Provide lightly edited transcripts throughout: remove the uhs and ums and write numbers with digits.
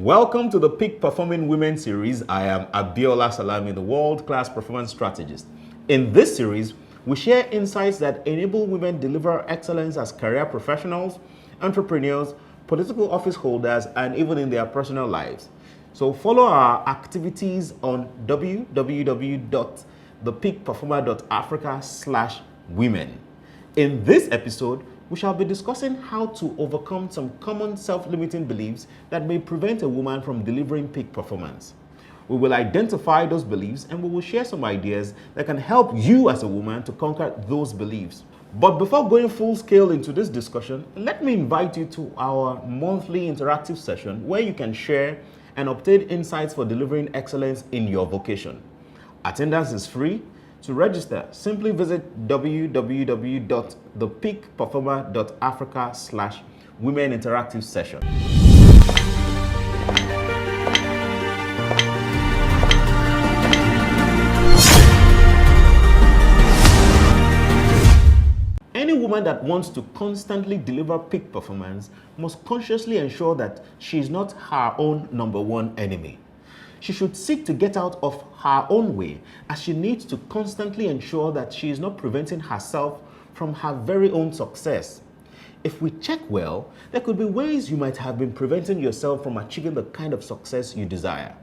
Welcome to the Peak Performing Women series. I am Abiola Salami, the world-class performance strategist. In this series, we share insights that enable women deliver excellence as career professionals, entrepreneurs, political office holders, and even in their personal lives. So follow our activities on www.thepeakperformer.africa/women. In this episode, we shall be discussing how to overcome some common self-limiting beliefs that may prevent a woman from delivering peak performance. We will identify those beliefs and we will share some ideas that can help you as a woman to conquer those beliefs. But before going full scale into this discussion, let me invite you to our monthly interactive session where you can share and obtain insights for delivering excellence in your vocation. Attendance is free. To register, simply visit www.thepeakperformer.africa/women interactive session. Any woman that wants to constantly deliver peak performance must consciously ensure that she is not her own number one enemy. She should seek to get out of her own way, as she needs to constantly ensure that she is not preventing herself from her very own success. If we check well, there could be ways you might have been preventing yourself from achieving the kind of success you desire.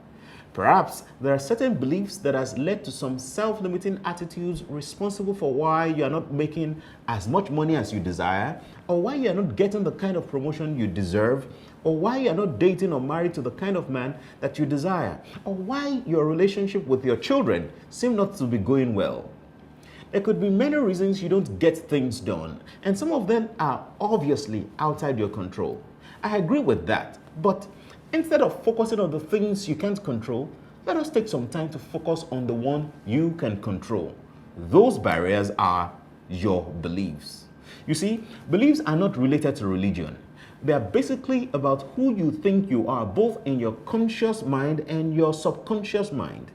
Perhaps there are certain beliefs that has led to some self-limiting attitudes responsible for why you are not making as much money as you desire, or why you are not getting the kind of promotion you deserve, or why you are not dating or married to the kind of man that you desire, or why your relationship with your children seem not to be going well. There could be many reasons you don't get things done, and some of them are obviously outside your control. I agree with that, but instead of focusing on the things you can't control, let us take some time to focus on the one you can control. Those barriers are your beliefs. You see, beliefs are not related to religion. They are basically about who you think you are, both in your conscious mind and your subconscious mind.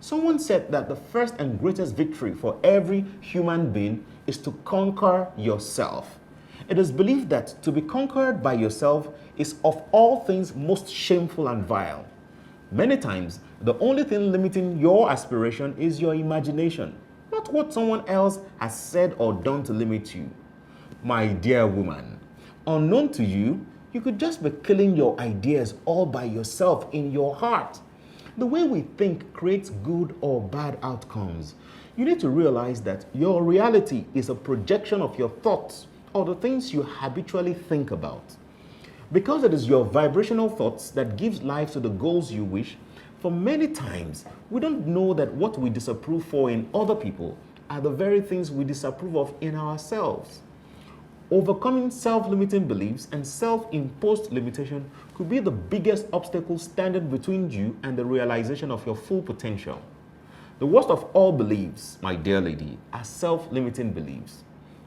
Someone said that the first and greatest victory for every human being is to conquer yourself. It is believed that to be conquered by yourself is of all things most shameful and vile. Many times, the only thing limiting your aspiration is your imagination, not what someone else has said or done to limit you. My dear woman, unknown to you, you could just be killing your ideas all by yourself in your heart. The way we think creates good or bad outcomes. You need to realize that your reality is a projection of your thoughts or the things you habitually think about. Because it is your vibrational thoughts that gives life to the goals you wish, for many times we don't know that what we disapprove for in other people are the very things we disapprove of in ourselves. Overcoming self-limiting beliefs and self-imposed limitation could be the biggest obstacle standing between you and the realization of your full potential. The worst of all beliefs, my dear lady, are self-limiting beliefs.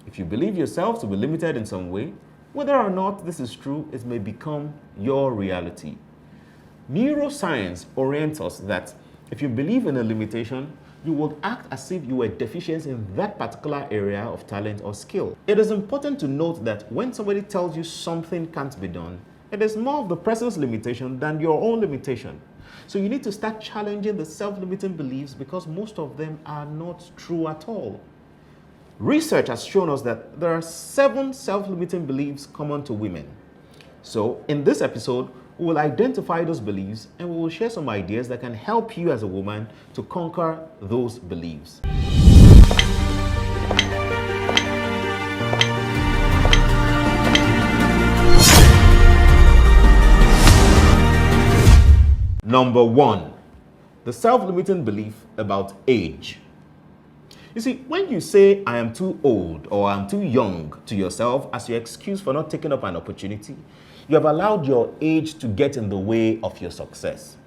If you believe yourself to be limited in some way, whether or not this is true, it may become your reality. Neuroscience orients us that if you believe in a limitation, you will act as if you were deficient in that particular area of talent or skill. It is important to note that when somebody tells you something can't be done, it is more of the person's limitation than your own limitation. So you need to start challenging the self-limiting beliefs because most of them are not true at all. Research has shown us that there are 7 self-limiting beliefs common to women. So in this episode, we will identify those beliefs and we will share some ideas that can help you as a woman to conquer those beliefs. Number 1, the self-limiting belief about age. You see, when you say, I am too old or I'm too young to yourself as your excuse for not taking up an opportunity, you have allowed your age to get in the way of your success.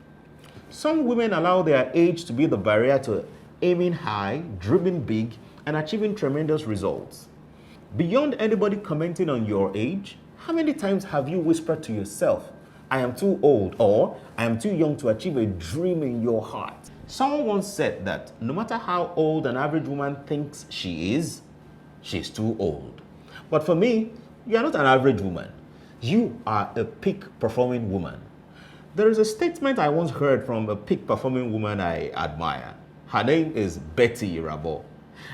Some women allow their age to be the barrier to aiming high, dreaming big, and achieving tremendous results. Beyond anybody commenting on your age, how many times have you whispered to yourself, I am too old or I am too young to achieve a dream in your heart? Someone once said that no matter how old an average woman thinks she's too old. But for me, you are not an average woman. You are a peak performing woman. There is a statement I once heard from a peak performing woman I admire. Her name is Betty Rabo.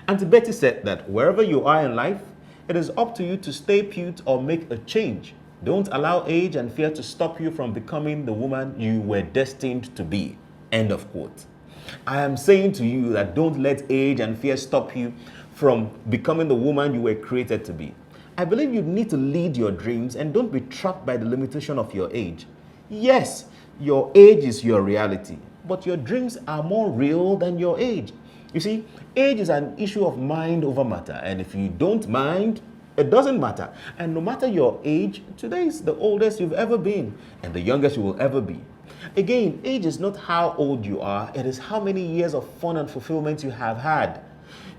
Auntie Betty said that wherever you are in life, it is up to you to stay put or make a change. Don't allow age and fear to stop you from becoming the woman you were destined to be. End of quote. I am saying to you that don't let age and fear stop you from becoming the woman you were created to be. I believe you need to lead your dreams and don't be trapped by the limitation of your age. Yes, your age is your reality, but your dreams are more real than your age. You see, age is an issue of mind over matter, and if you don't mind, it doesn't matter. And no matter your age, today is the oldest you've ever been and the youngest you will ever be. Again, age is not how old you are, it is how many years of fun and fulfillment you have had.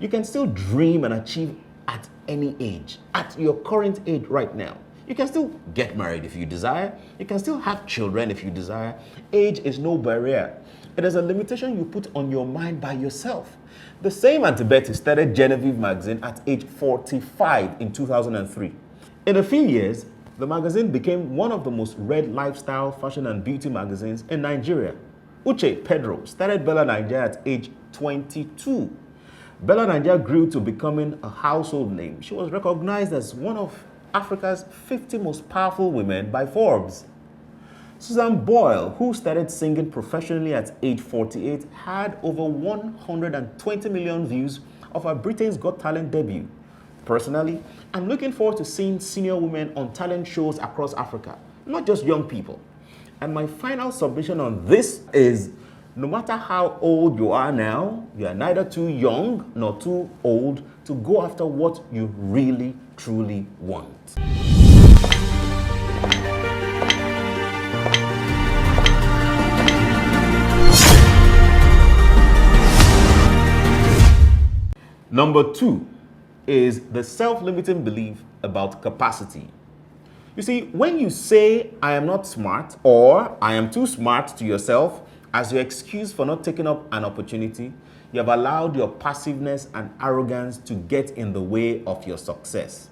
You can still dream and achieve at any age, at your current age right now. You can still get married if you desire. You can still have children if you desire. Age is no barrier. It is a limitation you put on your mind by yourself. The same Auntie Betty started Genevieve magazine at age 45 in 2003. In a few years, the magazine became one of the most read lifestyle, fashion and beauty magazines in Nigeria. Uche Pedro started Bella Nigeria at age 22. Bella Nigeria grew to becoming a household name. She was recognized as one of Africa's 50 most powerful women by Forbes. Susan Boyle, who started singing professionally at age 48, had over 120 million views of her Britain's Got Talent debut. Personally, I'm looking forward to seeing senior women on talent shows across Africa, not just young people. And my final submission on this is, no matter how old you are now, you are neither too young nor too old to go after what you really, truly want. Number 2 is the self-limiting belief about capacity. You see, when you say, I am not smart or I am too smart to yourself as your excuse for not taking up an opportunity, you have allowed your passiveness and arrogance to get in the way of your success.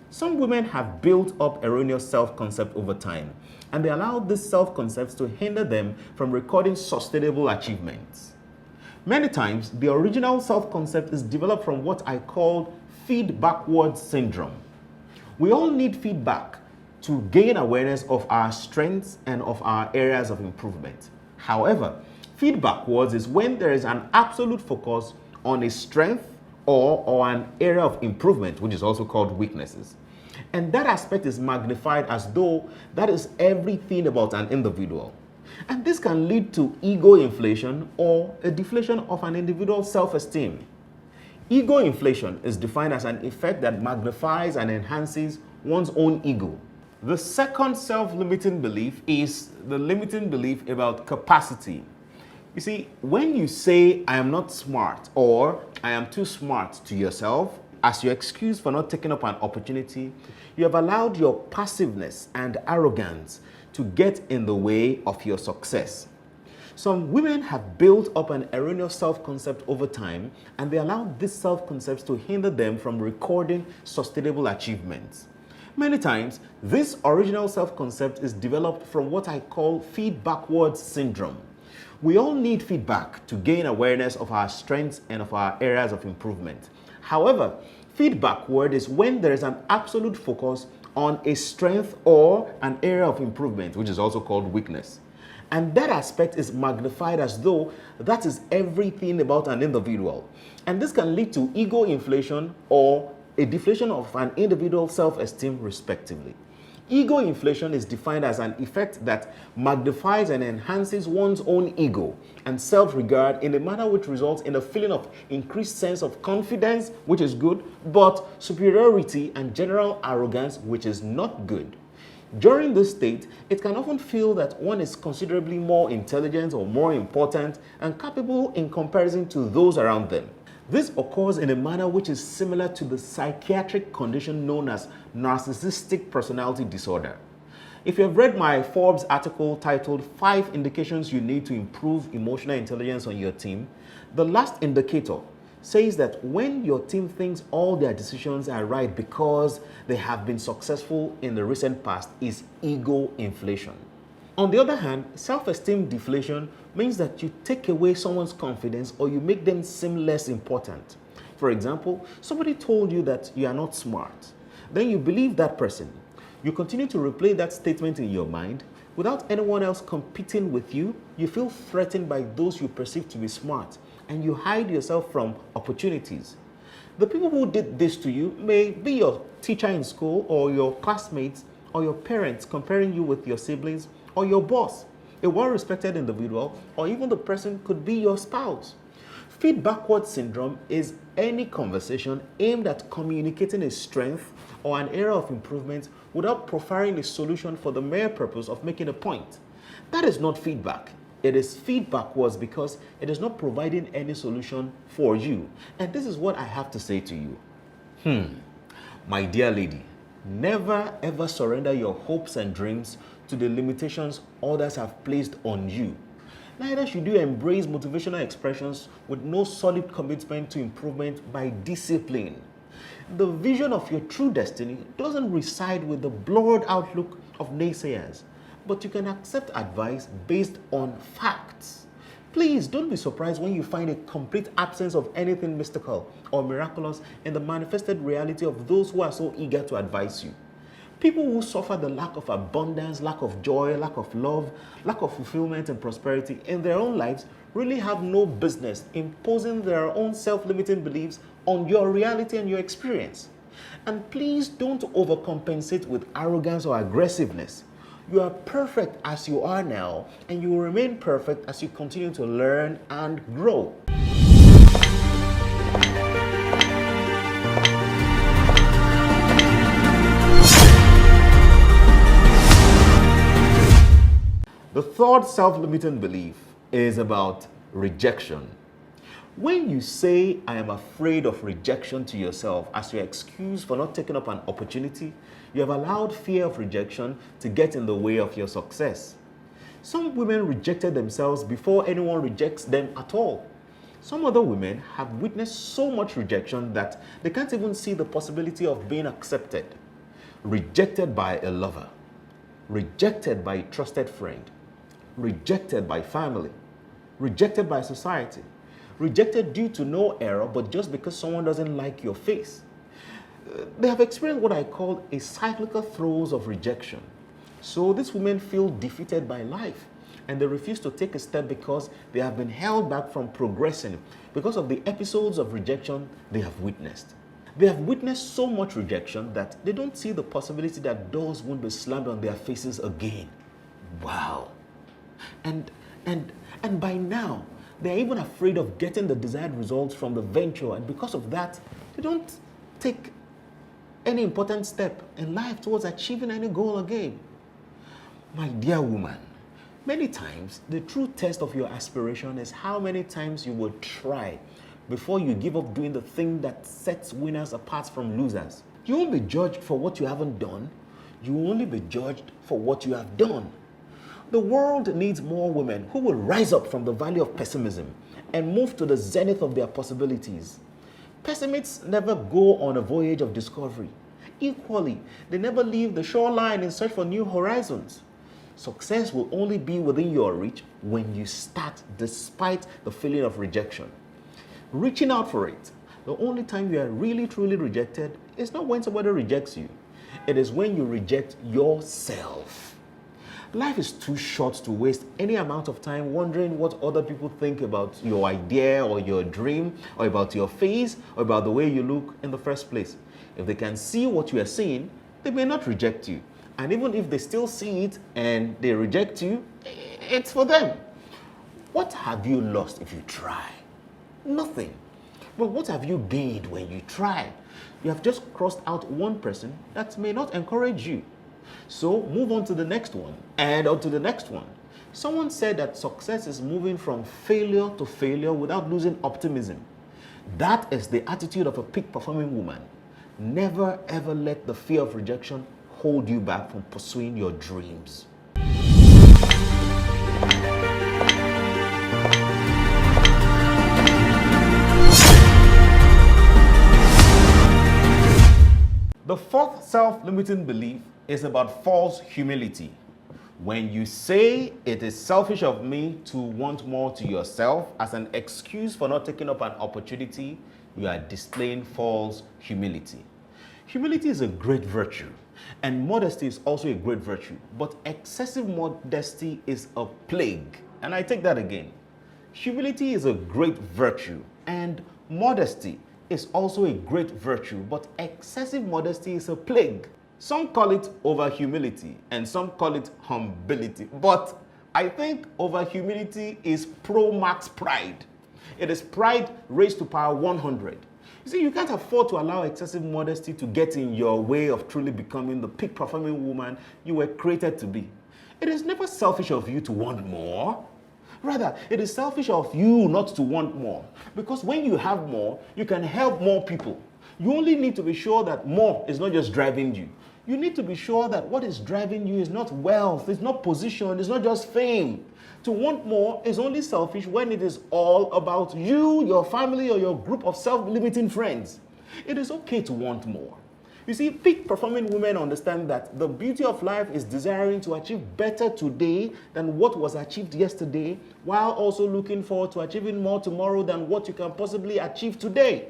Some women have built up erroneous self-concept over time, and they allow these self-concepts to hinder them from recording sustainable achievements. Many times, the original self-concept is developed from what I call feed-backward syndrome. We all need feedback to gain awareness of our strengths and of our areas of improvement. However, feed backwards is when there is an absolute focus on a strength or an area of improvement, which is also called weaknesses. And that aspect is magnified as though that is everything about an individual. And this can lead to ego inflation or a deflation of an individual's self-esteem. Ego inflation is defined as an effect that magnifies and enhances one's own ego. The second self-limiting belief is the limiting belief about capacity. You see, when you say, I am not smart or I am too smart to yourself, as your excuse for not taking up an opportunity, you have allowed your passiveness and arrogance to get in the way of your success. Some women have built up an erroneous self-concept over time, and they allow these self-concepts to hinder them from recording sustainable achievements. Many times, this original self-concept is developed from what I call feed-backward syndrome. We all need feedback to gain awareness of our strengths and of our areas of improvement. However, feed backward is when there is an absolute focus on a strength or an area of improvement, which is also called weakness. And that aspect is magnified as though that is everything about an individual. And this can lead to ego inflation or a deflation of an individual's self-esteem, respectively. Ego inflation is defined as an effect that magnifies and enhances one's own ego and self-regard in a manner which results in a feeling of increased sense of confidence, which is good, but superiority and general arrogance, which is not good. During this state, it can often feel that one is considerably more intelligent or more important and capable in comparison to those around them. This occurs in a manner which is similar to the psychiatric condition known as narcissistic personality disorder. If you have read my Forbes article titled 5 Indications You Need to Improve Emotional Intelligence on Your Team, the last indicator says that when your team thinks all their decisions are right because they have been successful in the recent past is ego inflation. On the other hand, self-esteem deflation means that you take away someone's confidence or you make them seem less important. For example, somebody told you that you are not smart. Then you believe that person. You continue to replay that statement in your mind. Without anyone else competing with you, you feel threatened by those you perceive to be smart, and you hide yourself from opportunities. The people who did this to you may be your teacher in school, or your classmates, or your parents comparing you with your siblings, or your boss, a well-respected individual, or even the person could be your spouse. Feed backward syndrome is any conversation aimed at communicating a strength or an area of improvement without profiling a solution for the mere purpose of making a point. That is not feedback. It is feed backwards because it is not providing any solution for you. And this is what I have to say to you. My dear lady, never ever surrender your hopes and dreams to the limitations others have placed on you. Neither should you embrace motivational expressions with no solid commitment to improvement by discipline. The vision of your true destiny doesn't reside with the blurred outlook of naysayers, but you can accept advice based on facts. Please don't be surprised when you find a complete absence of anything mystical or miraculous in the manifested reality of those who are so eager to advise you. People who suffer the lack of abundance, lack of joy, lack of love, lack of fulfillment and prosperity in their own lives really have no business imposing their own self-limiting beliefs on your reality and your experience. And please don't overcompensate with arrogance or aggressiveness. You are perfect as you are now, and you will remain perfect as you continue to learn and grow. The third self-limiting belief is about rejection. When you say, I am afraid of rejection to yourself as your excuse for not taking up an opportunity, you have allowed fear of rejection to get in the way of your success. Some women rejected themselves before anyone rejects them at all. Some other women have witnessed so much rejection that they can't even see the possibility of being accepted. Rejected by a lover, rejected by a trusted friend, rejected by family, rejected by society, rejected due to no error but just because someone doesn't like your face. They have experienced what I call a cyclical throes of rejection. So these women feel defeated by life and they refuse to take a step because they have been held back from progressing because of the episodes of rejection they have witnessed. They have witnessed so much rejection that they don't see the possibility that doors won't be slammed on their faces again. Wow. And by now, they're even afraid of getting the desired results from the venture, and because of that, they don't take any important step in life towards achieving any goal again. My dear woman, many times the true test of your aspiration is how many times you will try before you give up doing the thing that sets winners apart from losers. You won't be judged for what you haven't done. You will only be judged for what you have done. The world needs more women who will rise up from the valley of pessimism and move to the zenith of their possibilities. Pessimists never go on a voyage of discovery. Equally, they never leave the shoreline in search for new horizons. Success will only be within your reach when you start despite the feeling of rejection. Reaching out for it. The only time you are really truly rejected is not when somebody rejects you. It is when you reject yourself. Life is too short to waste any amount of time wondering what other people think about your idea or your dream or about your face or about the way you look in the first place. If they can see what you are seeing, they may not reject you. And even if they still see it and they reject you, it's for them. What have you lost if you try? Nothing. But what have you gained when you try? You have just crossed out one person that may not encourage you. So move on to the next one and on to the next one. Someone said that success is moving from failure to failure without losing optimism. That is the attitude of a peak performing woman. Never ever let the fear of rejection hold you back from pursuing your dreams. The fourth self-limiting belief is about false humility. When you say it is selfish of me to want more to yourself as an excuse for not taking up an opportunity, you are displaying false humility. Humility is a great virtue, and modesty is also a great virtue, but excessive modesty is a plague. And I take that again. Humility is a great virtue, and modesty is also a great virtue, but excessive modesty is a plague. Some call it over-humility, and some call it humility. But I think over-humility is pro-max pride. It is pride raised to power 100. You see, you can't afford to allow excessive modesty to get in your way of truly becoming the peak-performing woman you were created to be. It is never selfish of you to want more. Rather, it is selfish of you not to want more. Because when you have more, you can help more people. You only need to be sure that more is not just driving you. You need to be sure that what is driving you is not wealth, it's not position, it's not just fame. To want more is only selfish when it is all about you, your family, or your group of self-limiting friends. It is okay to want more. You see, peak-performing women understand that the beauty of life is desiring to achieve better today than what was achieved yesterday, while also looking forward to achieving more tomorrow than what you can possibly achieve today.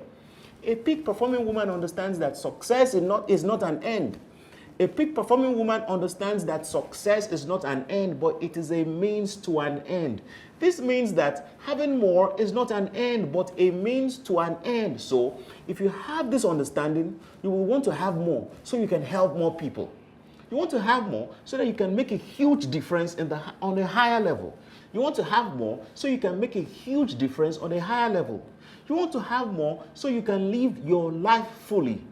A peak-performing woman understands that success is not an end. A peak-performing woman understands that success is not an end, but it is a means to an end. This means that having more is not an end, but a means to an end. So, if you have this understanding, you will want to have more so you can help more people. You want to have more so that you can make a huge difference on a higher level. You want to have more so you can make a huge difference on a higher level. You want to have more so you can live your life fully.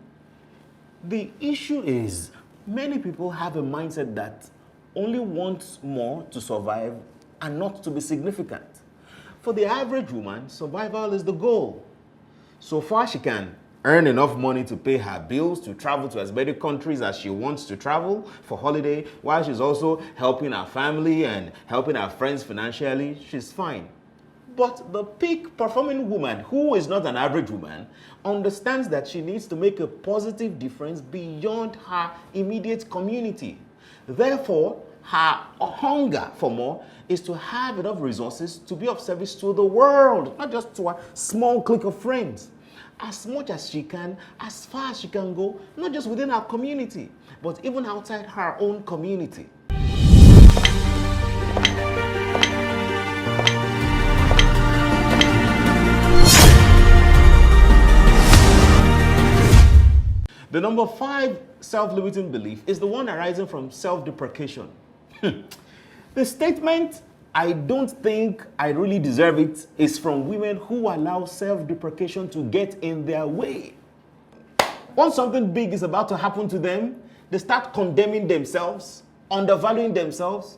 The issue is, many people have a mindset that only wants more to survive and not to be significant. For the average woman, survival is the goal. So far, she can earn enough money to pay her bills, to travel to as many countries as she wants to travel for holiday, while she's also helping her family and helping her friends financially. She's fine. But the peak performing woman, who is not an average woman, understands that she needs to make a positive difference beyond her immediate community. Therefore, her hunger for more is to have enough resources to be of service to the world, not just to a small clique of friends. As much as she can, as far as she can go, not just within her community, but even outside her own community. The number 5 self-limiting belief is the one arising from self-deprecation. The statement, "I don't think I really deserve it," is from women who allow self-deprecation to get in their way. Once something big is about to happen to them, they start condemning themselves, undervaluing themselves,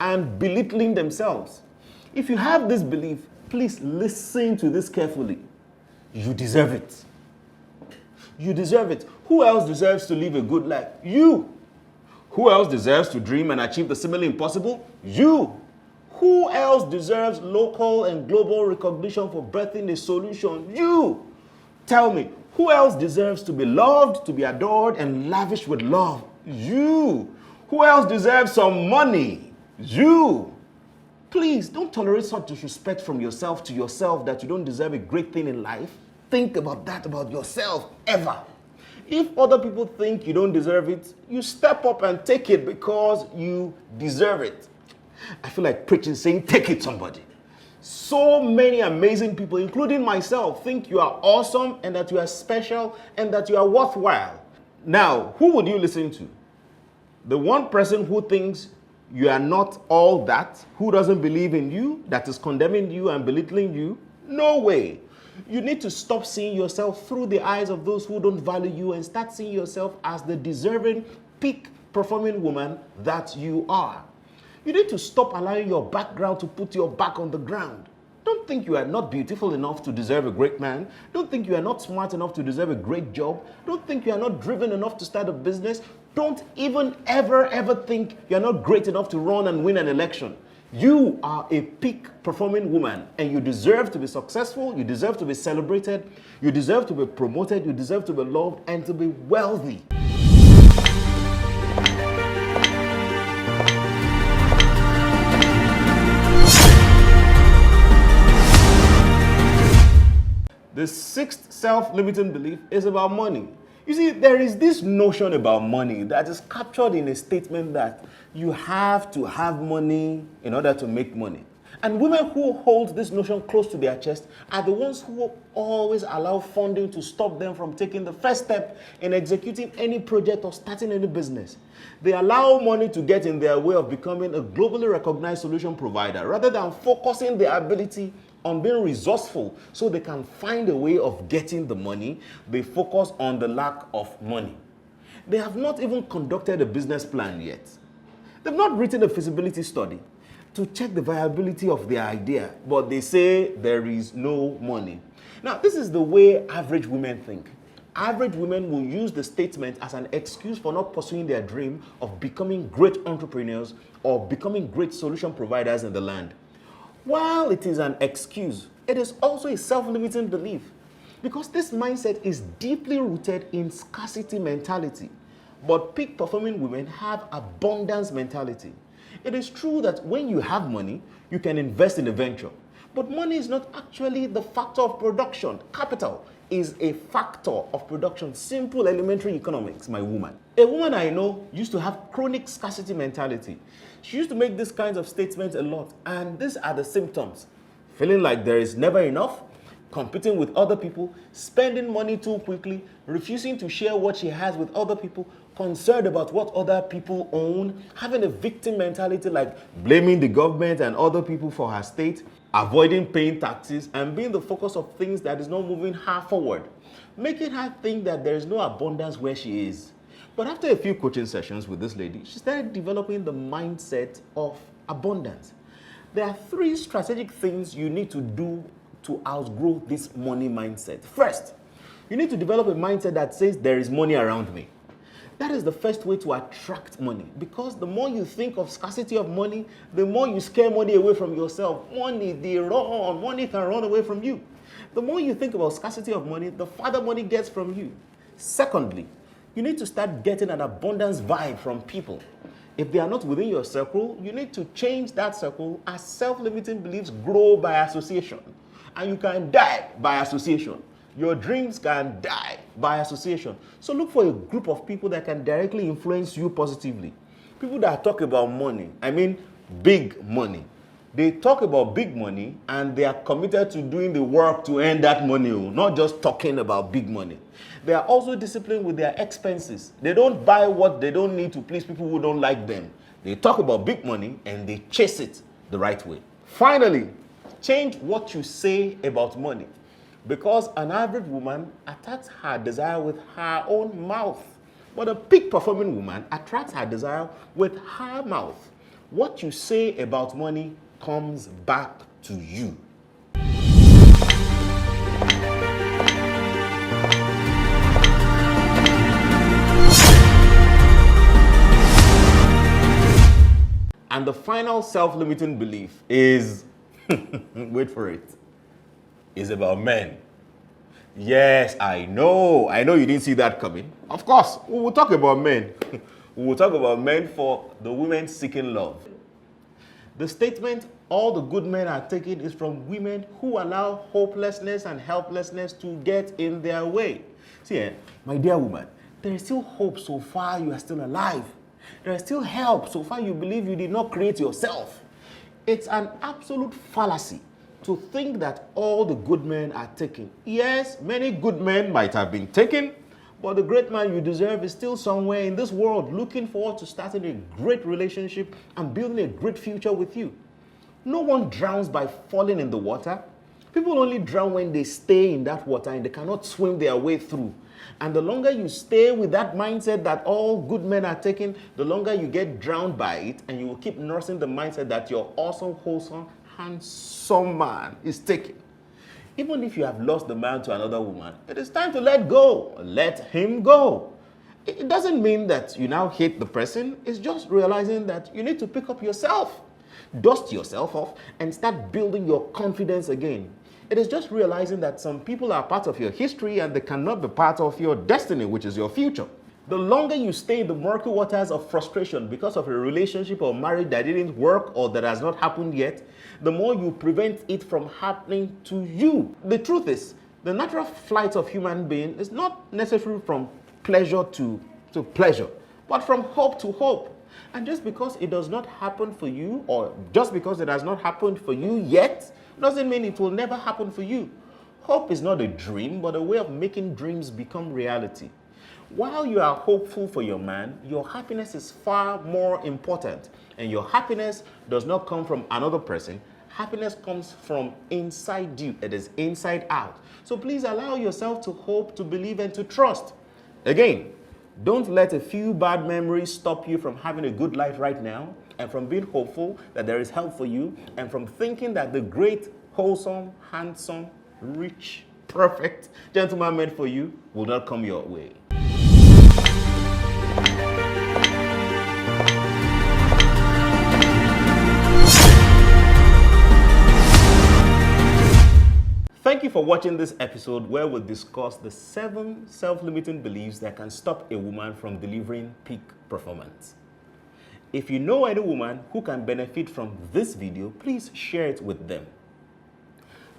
and belittling themselves. If you have this belief, please listen to this carefully. You deserve it. You deserve it. Who else deserves to live a good life? You. Who else deserves to dream and achieve the seemingly impossible? You. Who else deserves local and global recognition for birthing a solution? You. Tell me, who else deserves to be loved, to be adored, and lavished with love? You. Who else deserves some money? You. Please, don't tolerate such disrespect from yourself to yourself that you don't deserve a great thing in life. Think about that about yourself, ever. If other people think you don't deserve it, you step up and take it because you deserve it. I feel like preaching, saying, take it, somebody. So many amazing people, including myself, think you are awesome and that you are special and that you are worthwhile. Now, who would you listen to? The one person who thinks you are not all that, who doesn't believe in you, that is condemning you and belittling you? No way. You need to stop seeing yourself through the eyes of those who don't value you and start seeing yourself as the deserving, peak-performing woman that you are. You need to stop allowing your background to put your back on the ground. Don't think you are not beautiful enough to deserve a great man. Don't think you are not smart enough to deserve a great job. Don't think you are not driven enough to start a business. Don't even ever think you are not great enough to run and win an election. You are a peak-performing woman and you deserve to be successful, you deserve to be celebrated, you deserve to be promoted, you deserve to be loved and to be wealthy. The sixth self-limiting belief is about money. You see, there is this notion about money that is captured in a statement that you have to have money in order to make money. And women who hold this notion close to their chest are the ones who always allow funding to stop them from taking the first step in executing any project or starting any business. They allow money to get in their way of becoming a globally recognized solution provider rather than focusing their ability on being resourceful so they can find a way of getting the money. They focus on the lack of money. They have not even conducted a business plan yet. They've not written a feasibility study to check the viability of their idea, but they say there is no money. Now, this is the way average women think. Average women will use the statement as an excuse for not pursuing their dream of becoming great entrepreneurs or becoming great solution providers in the land. While it is an excuse, it is also a self-limiting belief because this mindset is deeply rooted in scarcity mentality. But peak-performing women have abundance mentality. It is true that when you have money, you can invest in a venture. But money is not actually the factor of production. Capital is a factor of production. Simple elementary economics, my woman. A woman I know used to have chronic scarcity mentality. She used to make these kinds of statements a lot. And these are the symptoms. Feeling like there is never enough, competing with other people, spending money too quickly, refusing to share what she has with other people, concerned about what other people own, having a victim mentality like blaming the government and other people for her state, avoiding paying taxes, and being the focus of things that is not moving her forward, making her think that there is no abundance where she is. But after a few coaching sessions with this lady, she started developing the mindset of abundance. There are 3 strategic things you need to do to outgrow this money mindset. First, you need to develop a mindset that says there is money around me. That is the first way to attract money, because the more you think of scarcity of money, the more you scare money away from yourself. Money can run away from you. The more you think about scarcity of money, the farther money gets from you. Secondly, you need to start getting an abundance vibe from people. If they are not within your circle, you need to change that circle as self-limiting beliefs grow by association. And you can die by association. Your dreams can die by association. So look for a group of people that can directly influence you positively. People that talk about money, I mean big money. They talk about big money and they are committed to doing the work to earn that money, not just talking about big money. They are also disciplined with their expenses. They don't buy what they don't need to please people who don't like them. They talk about big money and they chase it the right way. Finally, change what you say about money, because an average woman attacks her desire with her own mouth, but a peak-performing woman attracts her desire with her mouth. What you say about money comes back to you. And the final self-limiting belief is, wait for it, is about men. Yes, I know you didn't see that coming. Of course, we will talk about men. We will talk about men for the women seeking love. The statement, all the good men are taken, is from women who allow hopelessness and helplessness to get in their way. See, my dear woman, there is still hope so far you are still alive. There is still help so far you believe you did not create yourself. It's an absolute fallacy to think that all the good men are taken. Yes, many good men might have been taken, but the great man you deserve is still somewhere in this world looking forward to starting a great relationship and building a great future with you. No one drowns by falling in the water. People only drown when they stay in that water and they cannot swim their way through. And the longer you stay with that mindset that all good men are taken, the longer you get drowned by it, and you will keep nursing the mindset that your awesome, wholesome, handsome man is taken. Even if you have lost the man to another woman, it is time to let go. Let him go. It doesn't mean that you now hate the person. It's just realizing that you need to pick up yourself, dust yourself off, and start building your confidence again. It is just realizing that some people are part of your history and they cannot be part of your destiny, which is your future. The longer you stay in the murky waters of frustration because of a relationship or marriage that didn't work or that has not happened yet, the more you prevent it from happening to you. The truth is, the natural flight of human being is not necessarily from pleasure to pleasure, but from hope to hope. And just because it does not happen for you, or just because it has not happened for you yet, doesn't mean it will never happen for you. Hope is not a dream, but a way of making dreams become reality. While you are hopeful for your man, your happiness is far more important. And your happiness does not come from another person. Happiness comes from inside you. It is inside out. So please allow yourself to hope, to believe, and to trust. Again, don't let a few bad memories stop you from having a good life right now, and from being hopeful that there is help for you, and from thinking that the great, wholesome, handsome, rich, perfect gentleman meant for you will not come your way. Thank you for watching this episode where we'll discuss the 7 self-limiting beliefs that can stop a woman from delivering peak performance. If you know any woman who can benefit from this video, please share it with them.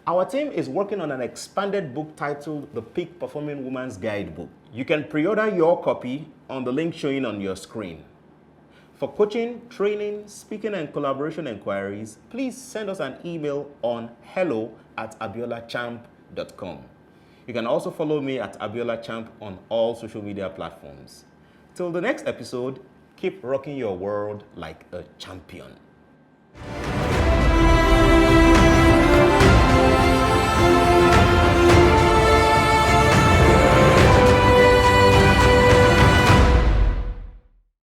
Our team is working on an expanded book titled The Peak Performing Woman's Guidebook. You can pre-order your copy on the link showing on your screen. For coaching, training, speaking, and collaboration inquiries, please send us an email on hello@abiolachamp.com. You can also follow me at abiolachamp on all social media platforms. Till the next episode, keep rocking your world like a champion.